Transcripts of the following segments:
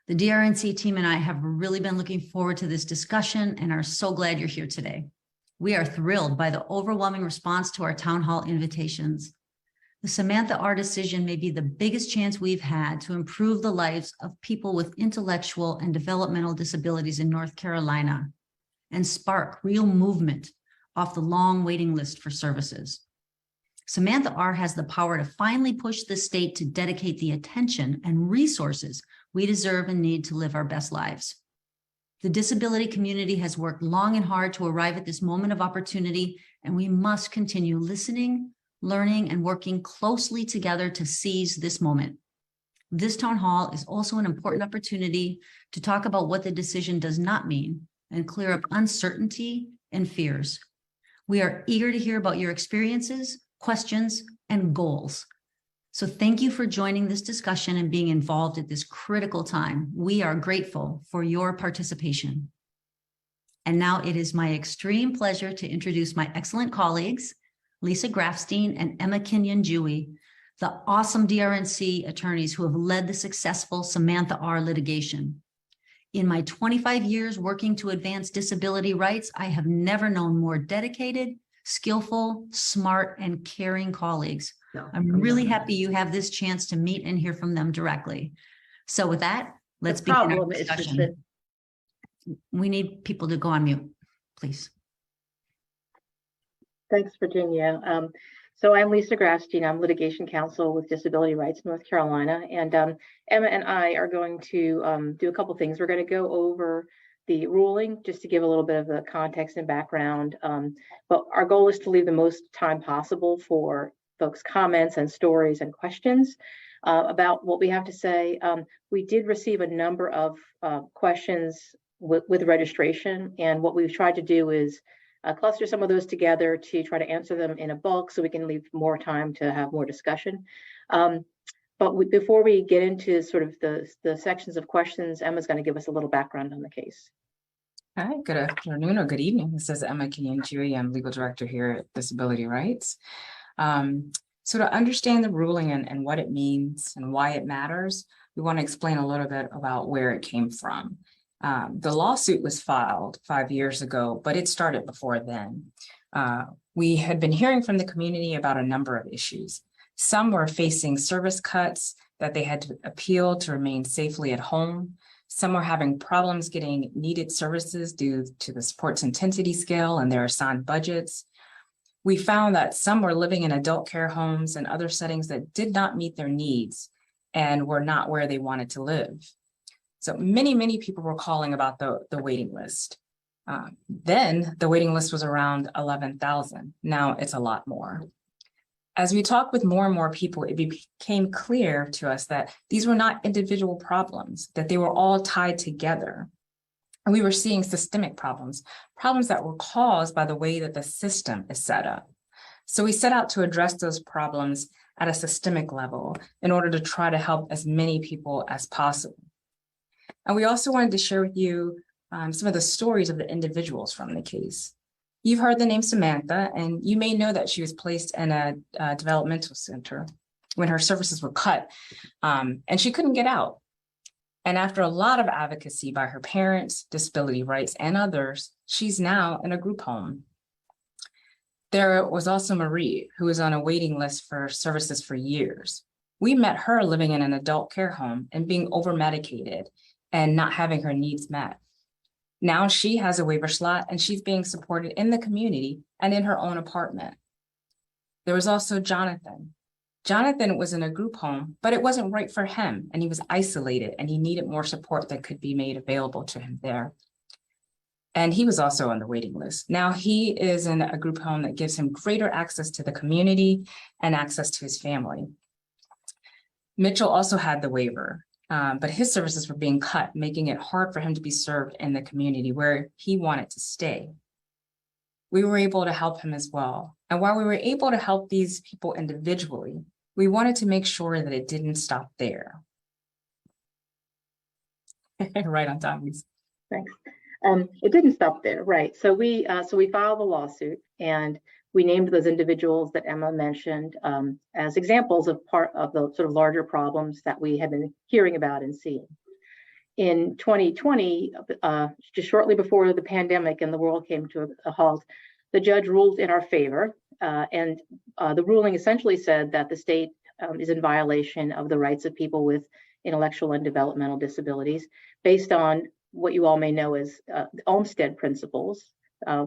The DRNC team and I have really been looking forward to this discussion and are so glad you're here today. We are thrilled by the overwhelming response to our town hall invitations. The Samantha R decision may be the biggest chance we've had to improve the lives of people with intellectual and developmental disabilities in North Carolina and spark real movement off the long waiting list for services. Samantha R has the power to finally push the state to dedicate the attention and resources we deserve and need to live our best lives. The disability community has worked long and hard to arrive at this moment of opportunity, and we must continue listening, learning, and working closely together to seize this moment. This town hall is also an important opportunity to talk about what the decision does not mean and clear up uncertainty and fears. We are eager to hear about your experiences, questions, and goals. So thank you for joining this discussion and being involved at this critical time. We are grateful for your participation. And now it is my extreme pleasure to introduce my excellent colleagues, Lisa Grafstein and Emma Kenyon-Dewey, the awesome DRNC attorneys who have led the successful Samantha R litigation. In my 25 years working to advance disability rights, I have never known more dedicated, skillful, smart, and caring colleagues. I'm really happy you have this chance to meet and hear from them directly. So with that, let's begin our discussion. We need people to go on mute, please. Thanks, Virginia. So I'm Lisa Grafstein. I'm litigation counsel with Disability Rights North Carolina. And Emma and I are going to do a couple things. We're going to go over the ruling just to give a little bit of the context and background. But our goal is to leave the most time possible for folks' comments and stories and questions about what we have to say. We did receive a number of questions with registration. And what we've tried to do is cluster some of those together to try to answer them in a bulk so we can leave more time to have more discussion. Before we get into sort of the sections of questions, Emma's going to give us a little background on the case. Hi, good afternoon or good evening. This is Emma Kenyon-Dewey. I'm legal director here at Disability Rights. So to understand the ruling and what it means and why it matters, we want to explain a little bit about where it came from. The lawsuit was filed 5 years ago, but it started before then. We had been hearing from the community about a number of issues. Some were facing service cuts that they had to appeal to remain safely at home. Some were having problems getting needed services due to the supports intensity scale and their assigned budgets. We found that some were living in adult care homes and other settings that did not meet their needs and were not where they wanted to live. So many people were calling about the waiting list. Then the waiting list was around 11,000. Now it's a lot more. As we talked with more and more people, it became clear to us that these were not individual problems, that they were all tied together. And we were seeing systemic problems that were caused by the way that the system is set up. So we set out to address those problems at a systemic level in order to try to help as many people as possible. And we also wanted to share with you some of the stories of the individuals from the case. You've heard the name Samantha, and you may know that she was placed in a developmental center when her services were cut, and she couldn't get out. And after a lot of advocacy by her parents, disability rights, and others, she's now in a group home. There was also Marie, who was on a waiting list for services for years. We met her living in an adult care home and being over-medicated and not having her needs met. Now she has a waiver slot and she's being supported in the community and in her own apartment. There was also Jonathan. Jonathan was in a group home, but it wasn't right for him and he was isolated and he needed more support that could be made available to him there. And he was also on the waiting list. Now he is in a group home that gives him greater access to the community and access to his family. Mitchell also had the waiver. But his services were being cut, making it hard for him to be served in the community where he wanted to stay. We were able to help him as well. And while we were able to help these people individually, we wanted to make sure that it didn't stop there. Right on time, Lisa. Thanks. It didn't stop there, right? So we filed a lawsuit and we named those individuals that Emma mentioned as examples of part of the sort of larger problems that we have been hearing about and seeing. In 2020, just shortly before the pandemic and the world came to a halt, the judge ruled in our favor. And the ruling essentially said that the state is in violation of the rights of people with intellectual and developmental disabilities based on what you all may know as the Olmsted principles.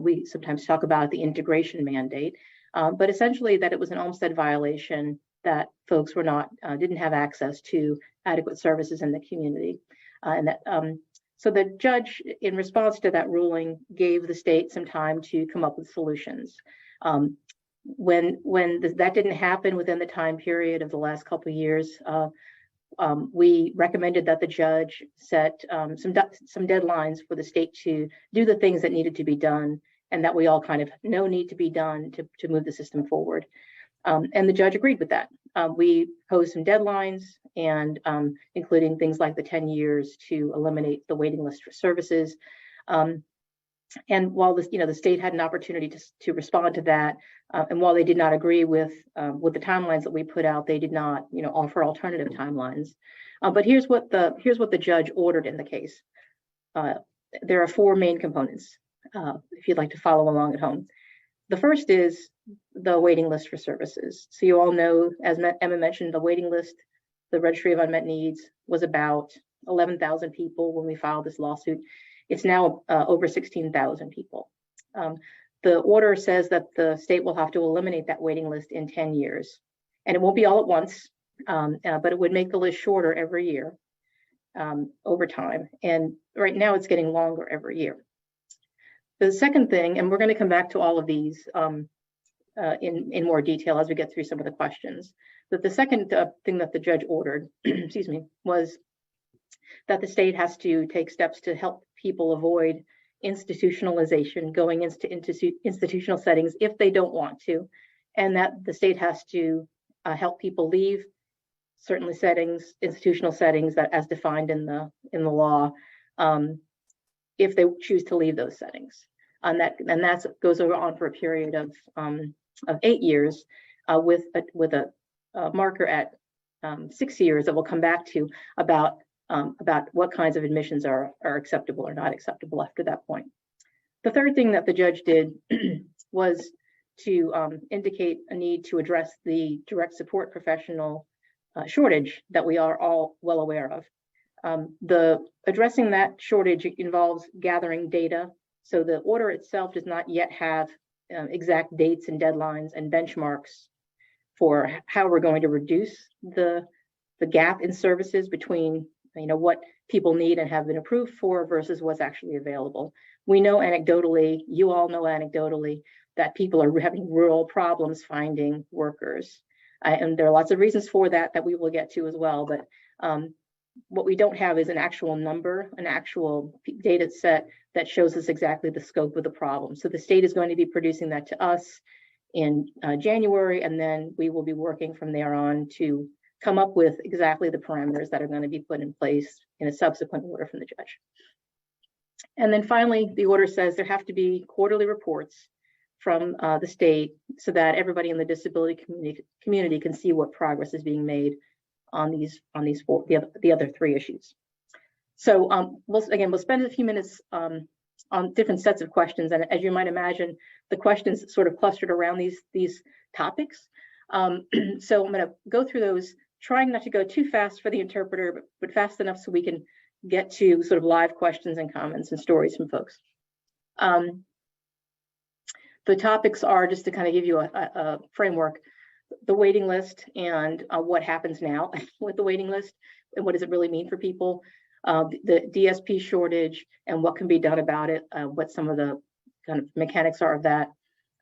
We sometimes talk about the integration mandate, but essentially that it was an Olmsted violation that folks were not, didn't have access to adequate services in the community. So the judge, in response to that ruling, gave the state some time to come up with solutions. When that didn't happen within the time period of the last couple of years, we recommended that the judge set some deadlines for the state to do the things that needed to be done, and that we all kind of know need to be done to move the system forward. And the judge agreed with that. We posed some deadlines, and including things like the 10 years to eliminate the waiting list for services. And while the state had an opportunity to respond to that, and while they did not agree with the timelines that we put out, they did not offer alternative timelines. But here's what the judge ordered in the case. There are four main components, if you'd like to follow along at home. The first is the waiting list for services. So you all know, as Emma mentioned, the waiting list, the Registry of Unmet Needs, was about 11,000 people when we filed this lawsuit. It's now over 16,000 people. The order says that the state will have to eliminate that waiting list in 10 years. And it won't be all at once, but it would make the list shorter every year over time. And right now it's getting longer every year. The second thing, and we're going to come back to all of these in more detail as we get through some of the questions, but the second thing that the judge ordered, excuse me, was that the state has to take steps to help people avoid institutionalization, going into institutional settings if they don't want to, and that the state has to help people leave certainly settings, institutional settings that as defined in the law, if they choose to leave those settings. And that goes on for a period of 8 years, with a marker at 6 years that we'll come back to about what kinds of admissions are acceptable or not acceptable after that point. The third thing that the judge did was to indicate a need to address the direct support professional shortage that we are all well aware of. Addressing that shortage involves gathering data. So the order itself does not yet have exact dates and deadlines and benchmarks for how we're going to reduce the gap in services between what people need and have been approved for versus what's actually available. We know anecdotally, you all know anecdotally, that people are having real problems finding workers. And there are lots of reasons for that we will get to as well. But what we don't have is an actual number, an actual data set that shows us exactly the scope of the problem. So the state is going to be producing that to us in January, and then we will be working from there on to come up with exactly the parameters that are going to be put in place in a subsequent order from the judge. And then finally, the order says there have to be quarterly reports from the state so that everybody in the disability community can see what progress is being made on the other three issues. So we'll spend a few minutes on different sets of questions, and as you might imagine, the questions sort of clustered around these topics. So I'm going to go through those, trying not to go too fast for the interpreter, but fast enough so we can get to sort of live questions and comments and stories from folks. The topics are, just to kind of give you a framework, the waiting list and what happens now with the waiting list and what does it really mean for people, the DSP shortage and what can be done about it, what some of the kind of mechanics are of that,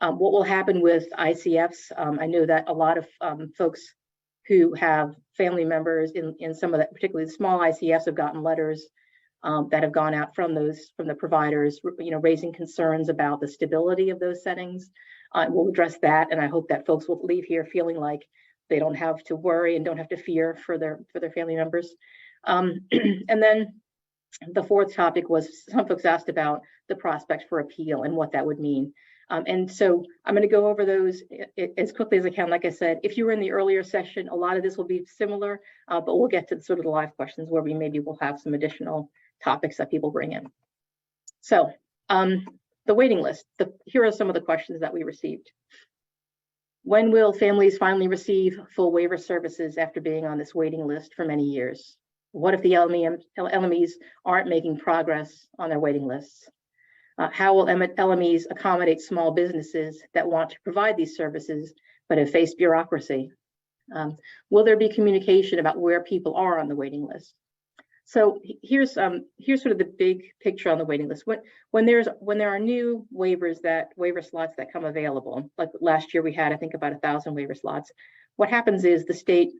what will happen with ICFs. I know that a lot of folks who have family members in some of that, particularly the small ICFs, have gotten letters that have gone out from the providers, raising concerns about the stability of those settings. We'll address that, and I hope that folks will leave here feeling like they don't have to worry and don't have to fear for their family members. And then the fourth topic was, some folks asked about the prospect for appeal and what that would mean. And so I'm going to go over those as quickly as I can. Like I said, if you were in the earlier session, a lot of this will be similar, but we'll get to sort of the live questions where we maybe will have some additional topics that people bring in. So the waiting list, here are some of the questions that we received. When will families finally receive full waiver services after being on this waiting list for many years? What if the LMEs aren't making progress on their waiting lists? How will LMEs accommodate small businesses that want to provide these services but have faced bureaucracy? Will there be communication about where people are on the waiting list? So here's sort of the big picture on the waiting list. When there are new waiver slots that come available, like last year we had, I think, about 1,000 waiver slots. What happens is the state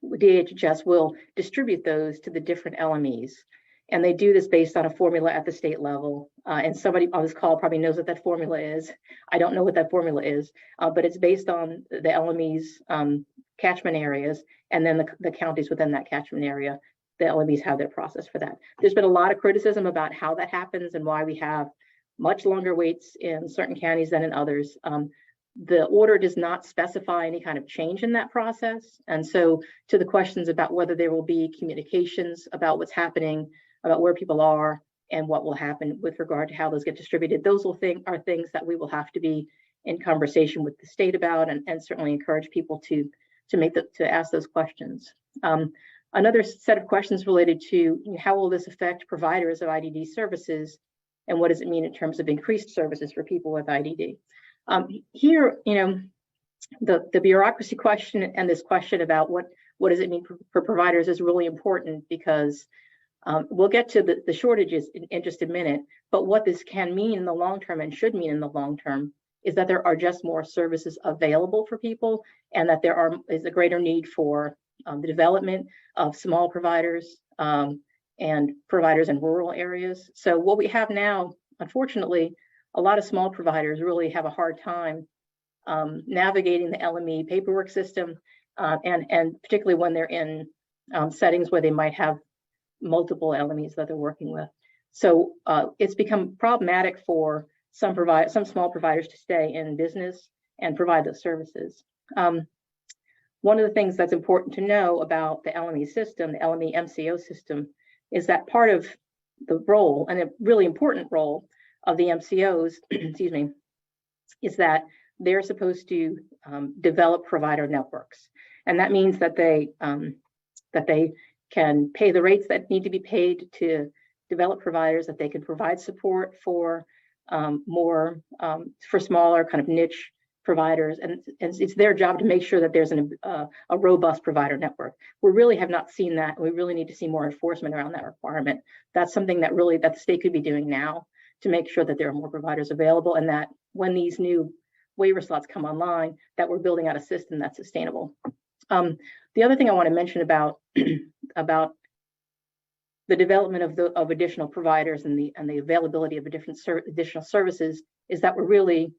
DHHS will distribute those to the different LMEs. And they do this based on a formula at the state level. And somebody on this call probably knows what that formula is. I don't know what that formula is, but it's based on the LME's catchment areas, and then the counties within that catchment area. The LMEs have their process for that. There's been a lot of criticism about how that happens and why we have much longer waits in certain counties than in others. The order does not specify any kind of change in that process. And so to the questions about whether there will be communications about what's happening, about where people are and what will happen with regard to how those get distributed, those are things that we will have to be in conversation with the state about, and certainly encourage people to ask those questions. Another set of questions related to how will this affect providers of IDD services, and what does it mean in terms of increased services for people with IDD? Here, the bureaucracy question and this question about what does it mean for providers is really important, because we'll get to the shortages in just a minute, but what this can mean in the long term and should mean in the long term is that there are just more services available for people, and that there is a greater need for the development of small providers and providers in rural areas. So what we have now, unfortunately, a lot of small providers really have a hard time navigating the LME paperwork system, and particularly when they're in settings where they might have multiple LMEs that they're working with. So it's become problematic for some small providers to stay in business and provide those services. One of the things that's important to know about the LME system, the LME MCO system, is that part of the role, and a really important role of the MCOs, excuse me, is that they're supposed to develop provider networks. And that means that they can pay the rates that need to be paid to develop providers, that they can provide support for for smaller kind of niche providers, and it's their job to make sure that there's a robust provider network. We really have not seen that. We really need to see more enforcement around that requirement. That's something that the state could be doing now to make sure that there are more providers available, and that when these new waiver slots come online, that we're building out a system that's sustainable. The other thing I want to mention about the development of additional providers and the availability of additional services is that we're really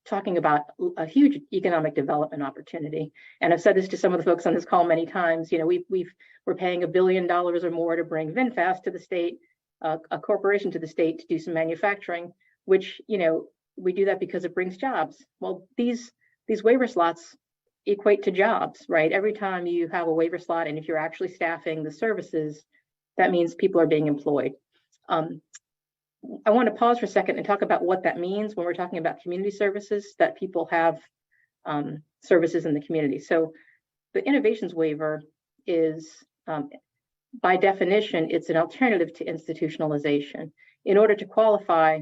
talking about a huge economic development opportunity. And I've said this to some of the folks on this call many times. We're paying $1 billion or more to bring VinFast to the state, a corporation to the state, to do some manufacturing, which we do that because it brings jobs. Well, these waiver slots equate to jobs, right? Every time you have a waiver slot, and if you're actually staffing the services, that means people are being employed. I want to pause for a second and talk about what that means when we're talking about community services, that people have services in the community. So the innovations waiver is, by definition, it's an alternative to institutionalization. In order to qualify,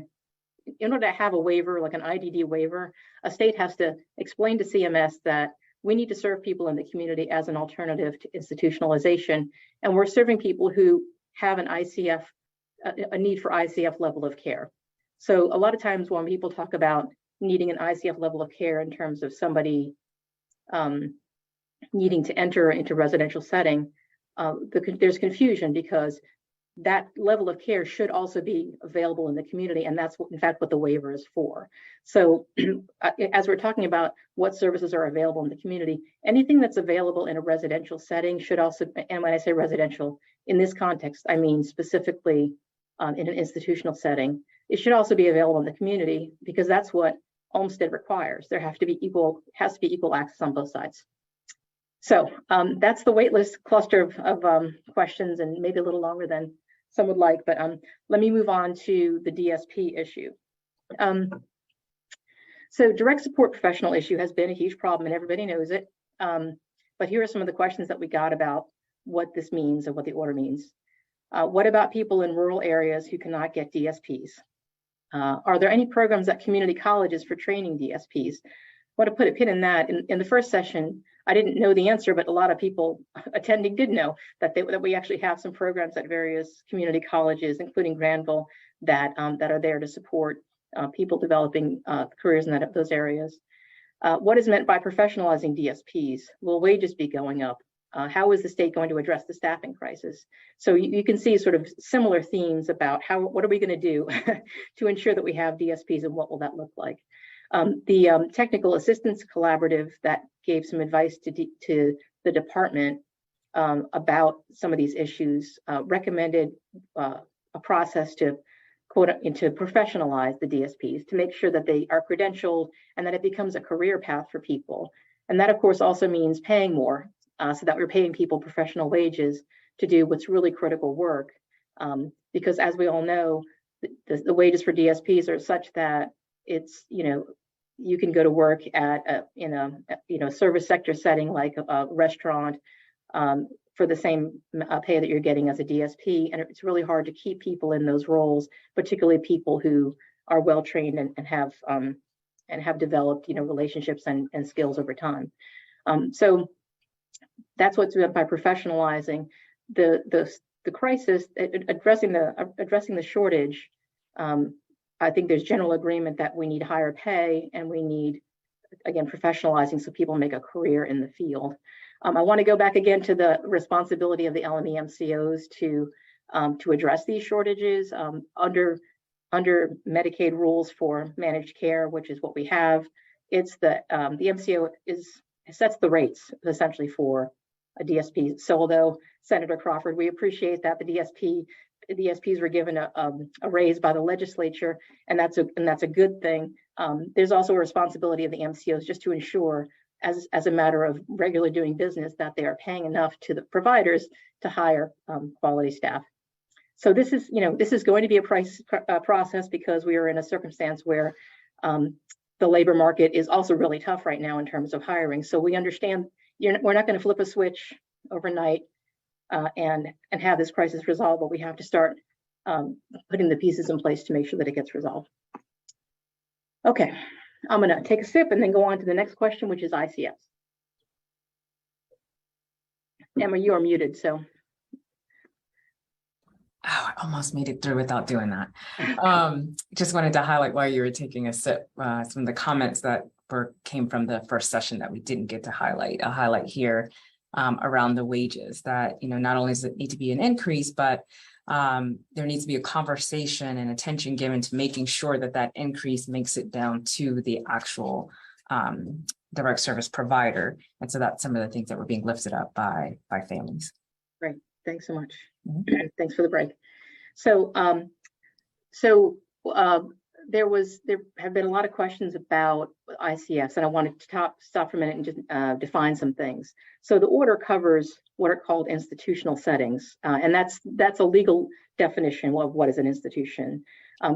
in order to have a waiver, like an IDD waiver, a state has to explain to CMS that we need to serve people in the community as an alternative to institutionalization. And we're serving people who have an ICF, a need for ICF level of care. So a lot of times when people talk about needing an ICF level of care in terms of somebody needing to enter into residential setting, there's confusion, because that level of care should also be available in the community, and that's in fact what the waiver is for. So as we're talking about what services are available in the community, anything that's available in a residential setting should also, and when I say residential, in this context, I mean specifically in an institutional setting, it should also be available in the community, because that's what Olmsted requires. There has to be equal access on both sides. So that's the waitlist cluster of questions, and maybe a little longer than some would like, but let me move on to the DSP issue. So direct support professional issue has been a huge problem, and everybody knows it. But here are some of the questions that we got about what this means and what the order means. What about people in rural areas who cannot get DSPs? Are there any programs at community colleges for training DSPs? I want to put a pin in that. In the first session, I didn't know the answer, but a lot of people attending did know that we actually have some programs at various community colleges, including Granville, that are there to support people developing careers in those areas. What is meant by professionalizing DSPs? Will wages be going up? How is the state going to address the staffing crisis? So you can see sort of similar themes about what are we going to do to ensure that we have DSPs, and what will that look like? The Technical Assistance Collaborative that gave some advice to the department about some of these issues recommended a process to professionalize the DSPs, to make sure that they are credentialed and that it becomes a career path for people. And that, of course, also means paying more, so that we're paying people professional wages to do what's really critical work. Because as we all know, the wages for DSPs are such that it's, you can go to work in a service sector setting like a restaurant for the same pay that you're getting as a DSP, and it's really hard to keep people in those roles, particularly people who are well trained and have developed relationships and skills over time. So that's what's meant by professionalizing the crisis, addressing the shortage. I think there's general agreement that we need higher pay, and we need, again, professionalizing so people make a career in the field. I want to go back again to the responsibility of the LME MCOs to address these shortages under Medicaid rules for managed care, which is what we have. It's the MCO sets the rates essentially for a DSP. So although Senator Crawford, we appreciate that the DSPs were given a raise by the legislature, and that's a good thing. There's also a responsibility of the MCOs just to ensure, as a matter of regular doing business, that they are paying enough to the providers to hire quality staff. So this is going to be a process, because we are in a circumstance where the labor market is also really tough right now in terms of hiring. So we understand we're not going to flip a switch overnight and have this crisis resolved, but we have to start putting the pieces in place to make sure that it gets resolved. Okay, I'm going to take a sip and then go on to the next question, which is ICS. Emma, you are muted, so. Oh, I almost made it through without doing that. Just wanted to highlight while you were taking a sip, some of the comments that came from the first session that we didn't get to highlight. I'll highlight here around the wages, that not only does it need to be an increase, but there needs to be a conversation and attention given to making sure that that increase makes it down to the actual direct service provider. And so that's some of the things that were being lifted up by families. Great, thanks so much. Mm-hmm. Thanks for the break. So, there have been a lot of questions about ICS, and I wanted to stop for a minute and just define some things. So the order covers what are called institutional settings, and that's a legal definition of what is an institution.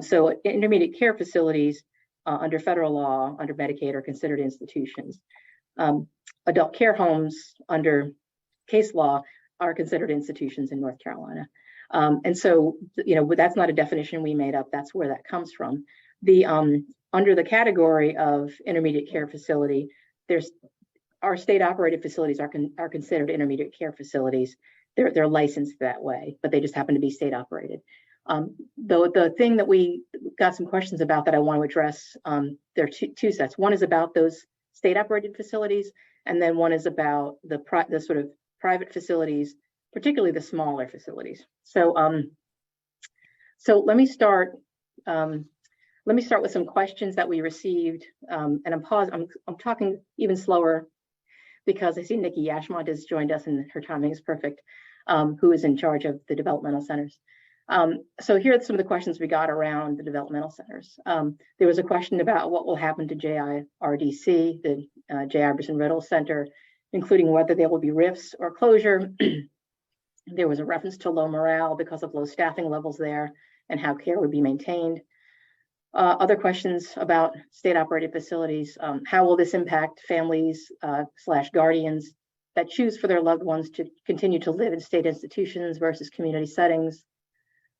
So intermediate care facilities under federal law, under Medicaid, are considered institutions. Adult care homes under case law are considered institutions in North Carolina. And so, that's not a definition we made up. That's where that comes from. Under the category of intermediate care facility, our state operated facilities are considered intermediate care facilities. They're licensed that way, but they just happen to be state operated. The thing that we got some questions about that I want to address, there are two sets. One is about those state operated facilities, and then one is about the sort of private facilities, particularly the smaller facilities. So, let me start. Let me start with some questions that we received, and I'm talking even slower because I see Nikki Yashmont has joined us, and her timing is perfect. Who is in charge of the developmental centers? So here are some of the questions we got around the developmental centers. There was a question about what will happen to JIRDC, the J. Iverson Riddle Center, including whether there will be rifts or closure. There was a reference to low morale because of low staffing levels there and how care would be maintained. Other questions about state-operated facilities. How will this impact families / guardians that choose for their loved ones to continue to live in state institutions versus community settings?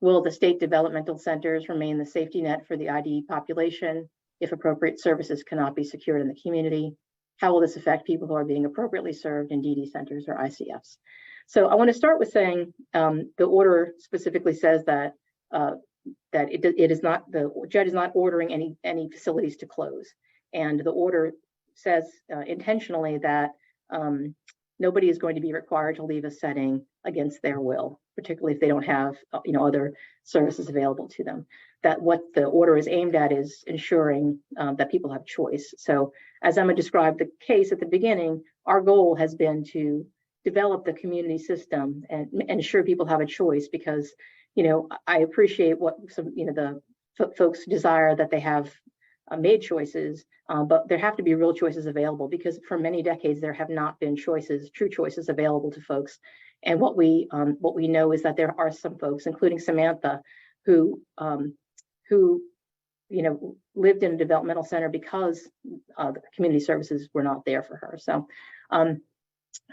Will the state developmental centers remain the safety net for the IDE population if appropriate services cannot be secured in the community? How will this affect people who are being appropriately served in DD centers or ICFs? So I want to start with saying the order specifically says that it is not, the judge is not ordering any facilities to close. And the order says intentionally that nobody is going to be required to leave a setting against their will, particularly if they don't have other services available to them. That what the order is aimed at is ensuring that people have choice. So as Emma described the case at the beginning, our goal has been to develop the community system and ensure people have a choice, because I appreciate what some the folks desire, that they have made choices, but there have to be real choices available, because for many decades there have not been true choices available to folks. And what we know is that there are some folks, including Samantha, who lived in a developmental center because the community services were not there for her. So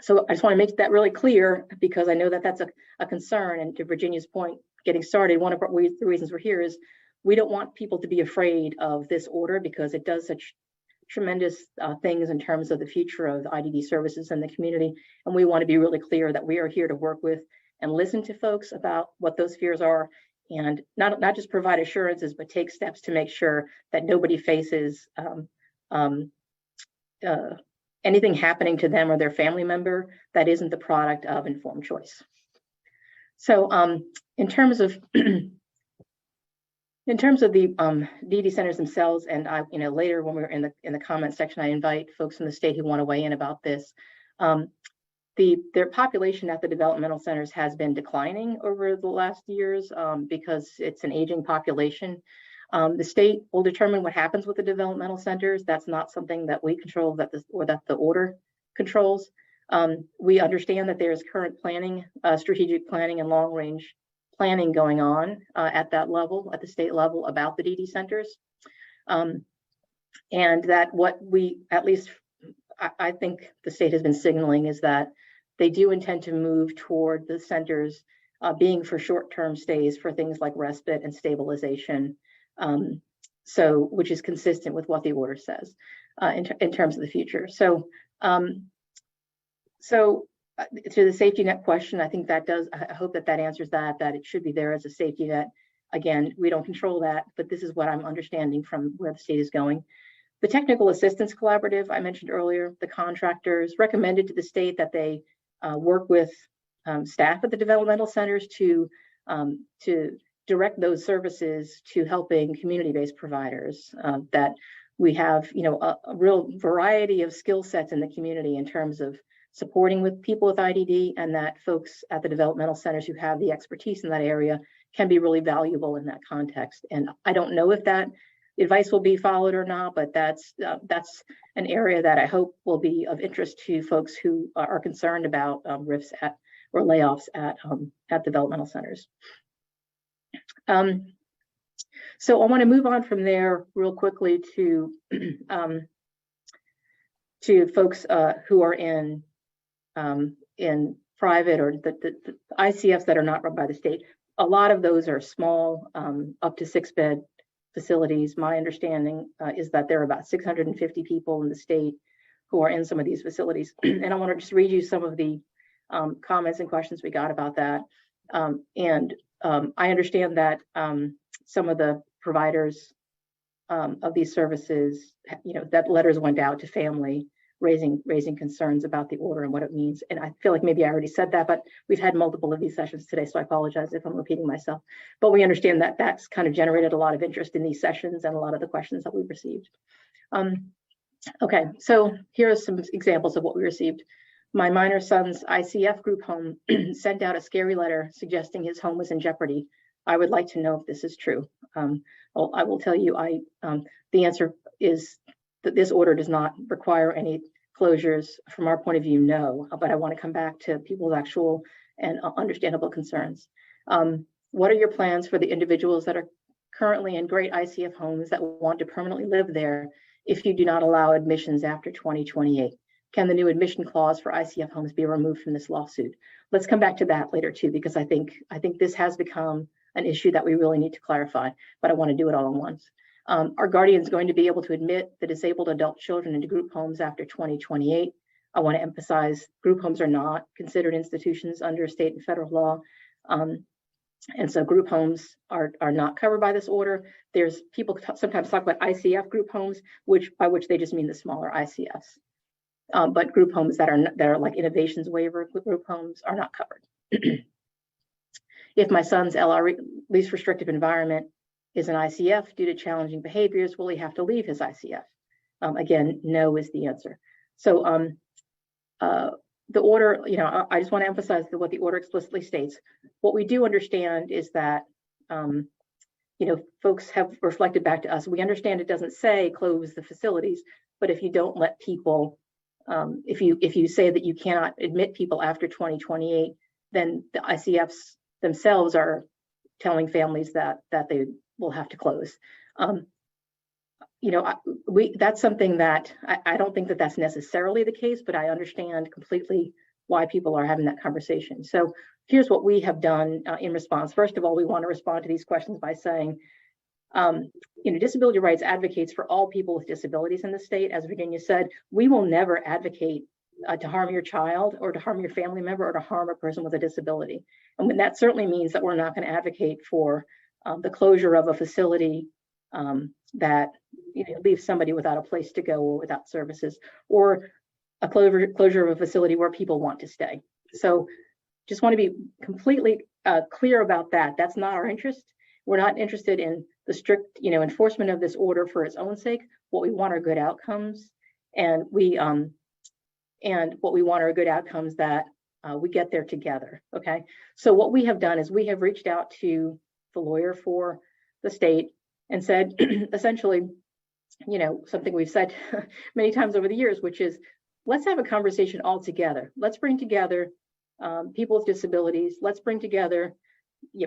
so I just want to make that really clear, because I know that that's a concern. And to Virginia's point, getting started, one of the reasons we're here is we don't want people to be afraid of this order, because it does such tremendous things in terms of the future of the IDD services in the community. And we want to be really clear that we are here to work with and listen to folks about what those fears are, and not just provide assurances, but take steps to make sure that nobody faces anything happening to them or their family member that isn't the product of informed choice. So in terms of the DD centers themselves, and later when we're in the comment section, I invite folks from the state who want to weigh in about this. Their population at the developmental centers has been declining over the last years because it's an aging population. The state will determine what happens with the developmental centers. That's not something that we control, that the order controls. We understand that there is current planning, strategic planning and long range planning going on at that level, at the state level, about the DD centers. And that what we, at least I think the state has been signaling, is that they do intend to move toward the centers being for short-term stays for things like respite and stabilization. Which is consistent with what the order says in terms of the future. So to the safety net question, I think that does, I hope that answers that it should be there as a safety net. Again, we don't control that, but this is what I'm understanding from where the state is going. The Technical Assistance Collaborative I mentioned earlier, the contractors recommended to the state that they work with staff at the developmental centers to direct those services to helping community-based providers, that we have a real variety of skill sets in the community in terms of supporting with people with IDD, and that folks at the developmental centers who have the expertise in that area can be really valuable in that context. And I don't know if that advice will be followed or not, but that's an area that I hope will be of interest to folks who are concerned about rifts or layoffs at developmental centers. So I want to move on from there real quickly to folks who are in private or the ICFs that are not run by the state. A lot of those are small, up to 6-bed facilities. My understanding is that there are about 650 people in the state who are in some of these facilities. And I want to just read you some of the comments and questions we got about that. I understand that some of the providers of these services, that letters went out to family raising concerns about the order and what it means. And I feel like maybe I already said that, but we've had multiple of these sessions today, so I apologize if I'm repeating myself. But we understand that that's kind of generated a lot of interest in these sessions and a lot of the questions that we've received. Okay, so here are some examples of what we received. My minor son's ICF group home sent out a scary letter suggesting his home was in jeopardy I would like to know if this is true. I will tell you, the answer is that this order does not require any closures. From our point of view, no, but I want to come back to people's actual and understandable concerns. What are your plans for the individuals that are currently in great ICF homes that want to permanently live there if you do not allow admissions after 2028? Can the new admission clause for ICF homes be removed from this lawsuit? Let's come back to that later too, because I think this has become an issue that we really need to clarify, but I want to do it all at once. Are guardians going to be able to admit the disabled adult children into group homes after 2028? I want to emphasize group homes are not considered institutions under state and federal law. And so group homes are not covered by this order. There's people sometimes talk about ICF group homes, by which they just mean the smaller ICFs. But group homes that are like innovations waiver group homes are not covered. If my son's LR, least restrictive environment, is an ICF due to challenging behaviors, will he have to leave his ICF? Again, no is the answer. So the order, I just want to emphasize what the order explicitly states. What we do understand is that, folks have reflected back to us. We understand it doesn't say close the facilities, but if you don't let people, if you say that you cannot admit people after 2028, then the ICFs themselves are telling families that they will have to close. That's something that I don't think that that's necessarily the case, but I understand completely why people are having that conversation. So here's what we have done in response. First of all, we want to respond to these questions by saying, disability rights advocates for all people with disabilities in the state. As Virginia said, we will never advocate to harm your child or to harm your family member or to harm a person with a disability. And that certainly means that we're not going to advocate for the closure of a facility that leaves somebody without a place to go or without services, or a closure of a facility where people want to stay. So just want to be completely clear about that. That's not our interest. We're not interested in the strict enforcement of this order for its own sake. What we want are good outcomes, and what we want are good outcomes that we get there together. Okay, so what we have done is we have reached out to the lawyer for the state and said, essentially, something we've said many times over the years, which is, let's have a conversation all together. Let's bring together people with disabilities. Let's bring together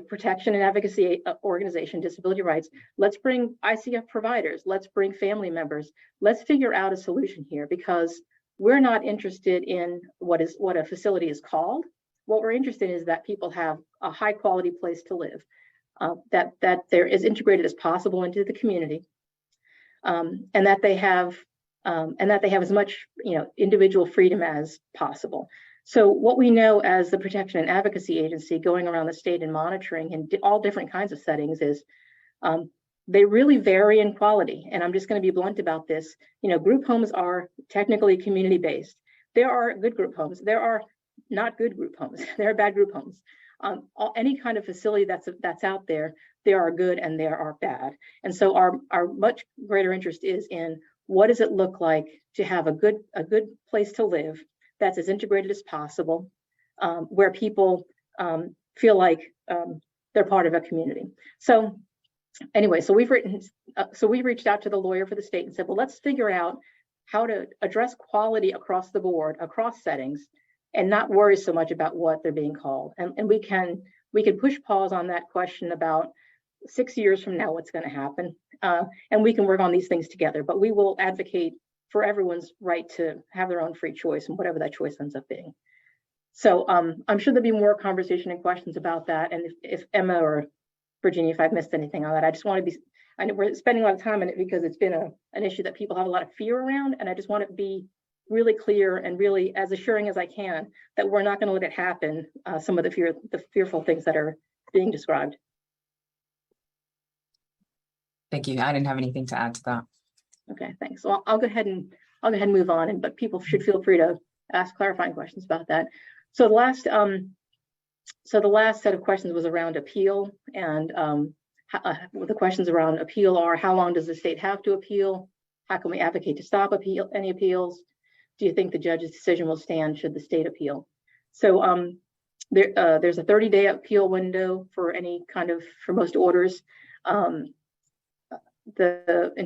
protection and advocacy organization, disability rights. Let's bring ICF providers. Let's bring family members. Let's figure out a solution here, because we're not interested in what a facility is called. What we're interested in is that people have a high quality place to live, that they're as integrated as possible into the community, and that they have as much individual freedom as possible. So what we know as the Protection and Advocacy Agency, going around the state and monitoring in all different kinds of settings, is they really vary in quality. And I'm just going to be blunt about this. Group homes are technically community-based. There are good group homes. There are not good group homes. There are bad group homes. Any kind of facility that's out there, there are good and there are bad. And so our much greater interest is in, what does it look like to have a good place to live that's as integrated as possible, where people feel like they're part of a community. So anyway, so we've reached out to the lawyer for the state and said, well, let's figure out how to address quality across the board, across settings, and not worry so much about what they're being called. And we can push pause on that question about 6 years from now, what's going to happen, and we can work on these things together. But we will advocate for everyone's right to have their own free choice, and whatever that choice ends up being. So I'm sure there'll be more conversation and questions about that. And if Emma or Virginia, if I've missed anything on that, I just want to be, I know we're spending a lot of time on it because it's been an issue that people have a lot of fear around. And I just want to be really clear and really as assuring as I can that we're not going to let it happen, some of the fearful things that are being described. Thank you. I didn't have anything to add to that. Okay, thanks. So I'll go ahead and move on, but people should feel free to ask clarifying questions about that. So the last set of questions was around appeal, and the questions around appeal are: how long does the state have to appeal? How can we advocate to stop any appeals? Do you think the judge's decision will stand should the state appeal? So there's a 30-day appeal window for any kind of, for most orders. In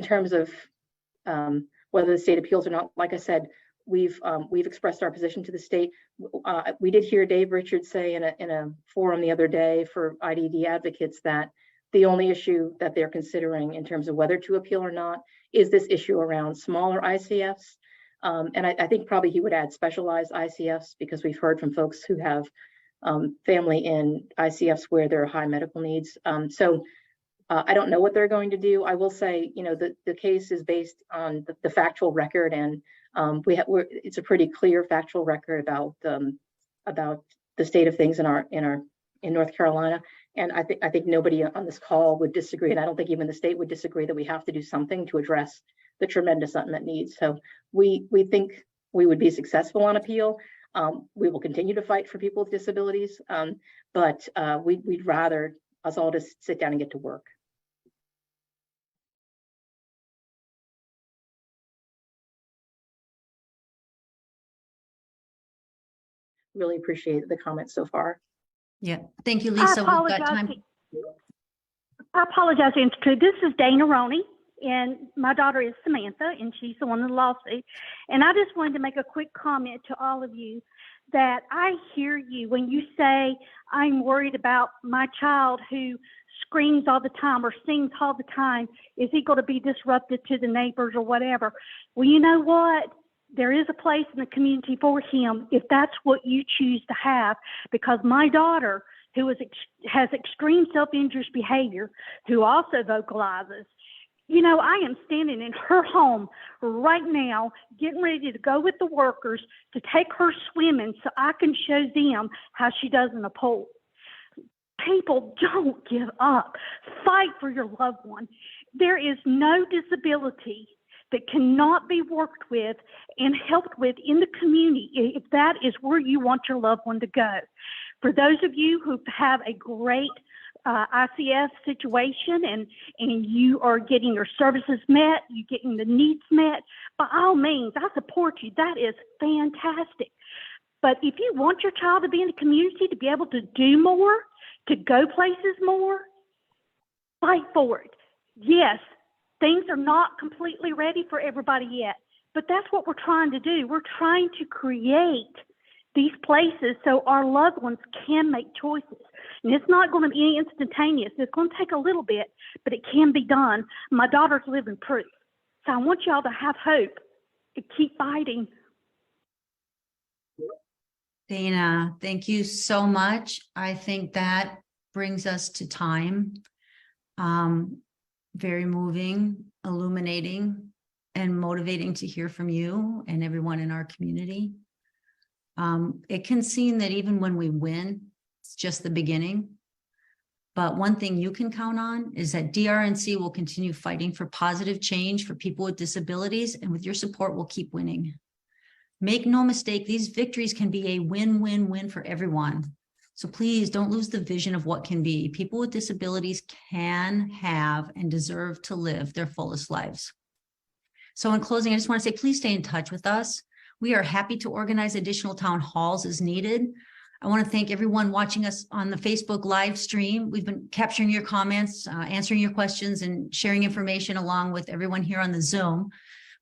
terms of whether the state appeals or not, like I said, we've expressed our position to the state. We did hear Dave Richards say in a forum the other day for IDD advocates that the only issue that they're considering in terms of whether to appeal or not is this issue around smaller ICFs. And I think probably he would add specialized ICFs, because we've heard from folks who have family in ICFs where there are high medical needs. I don't know what they're going to do. I will say, the case is based on the factual record, and it's a pretty clear factual record about the state of things in North Carolina. And I think nobody on this call would disagree, and I don't think even the state would disagree that we have to do something to address the tremendous unmet needs. So we think we would be successful on appeal. We will continue to fight for people with disabilities, but we'd rather us all just sit down and get to work. Really appreciate the comments so far. Yeah, thank you, Lisa. We've got time. I apologize, Institute. This is Dana Roney, and my daughter is Samantha, and she's the one in the lawsuit. And I just wanted to make a quick comment to all of you that I hear you when you say, I'm worried about my child who screams all the time or sings all the time. Is he going to be disruptive to the neighbors or whatever? Well, you know what? There is a place in the community for him if that's what you choose to have, because my daughter, who has extreme self-injurious behavior, who also vocalizes, I am standing in her home right now, getting ready to go with the workers to take her swimming so I can show them how she does in a pool. People, don't give up. Fight for your loved one. There is no disability that cannot be worked with and helped with in the community if that is where you want your loved one to go. For those of you who have a great ICF situation and you are getting your services met, you're getting the needs met, by all means, I support you. That is fantastic. But if you want your child to be in the community, to be able to do more, to go places more, fight for it. Yes, things are not completely ready for everybody yet, but that's what we're trying to do. We're trying to create these places so our loved ones can make choices. And it's not going to be instantaneous. It's going to take a little bit, but it can be done. My daughter's living proof. So I want y'all to have hope and keep fighting. Dana, thank you so much. I think that brings us to time. Very moving, illuminating, and motivating to hear from you and everyone in our community. It can seem that even when we win, it's just the beginning. But one thing you can count on is that DRNC will continue fighting for positive change for people with disabilities, and with your support, we'll keep winning. Make no mistake, these victories can be a win-win-win for everyone. So please don't lose the vision of what can be. People with disabilities can have and deserve to live their fullest lives. So in closing, I just want to say, please stay in touch with us. We are happy to organize additional town halls as needed. I want to thank everyone watching us on the Facebook live stream. We've been capturing your comments, answering your questions, and sharing information along with everyone here on the Zoom.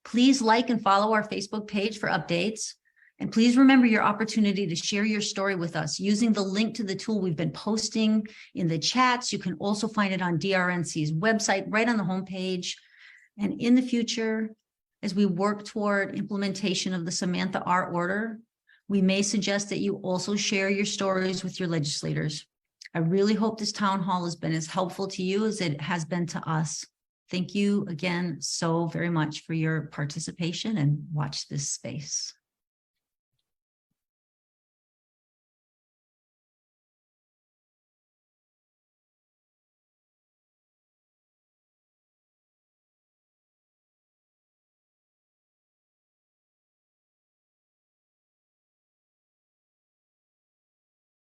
Please like and follow our Facebook page for updates. And please remember your opportunity to share your story with us using the link to the tool we've been posting in the chats. You can also find it on DRNC's website, right on the homepage. And in the future, as we work toward implementation of the Samantha R order, we may suggest that you also share your stories with your legislators. I really hope this town hall has been as helpful to you as it has been to us. Thank you again so very much for your participation, and watch this space.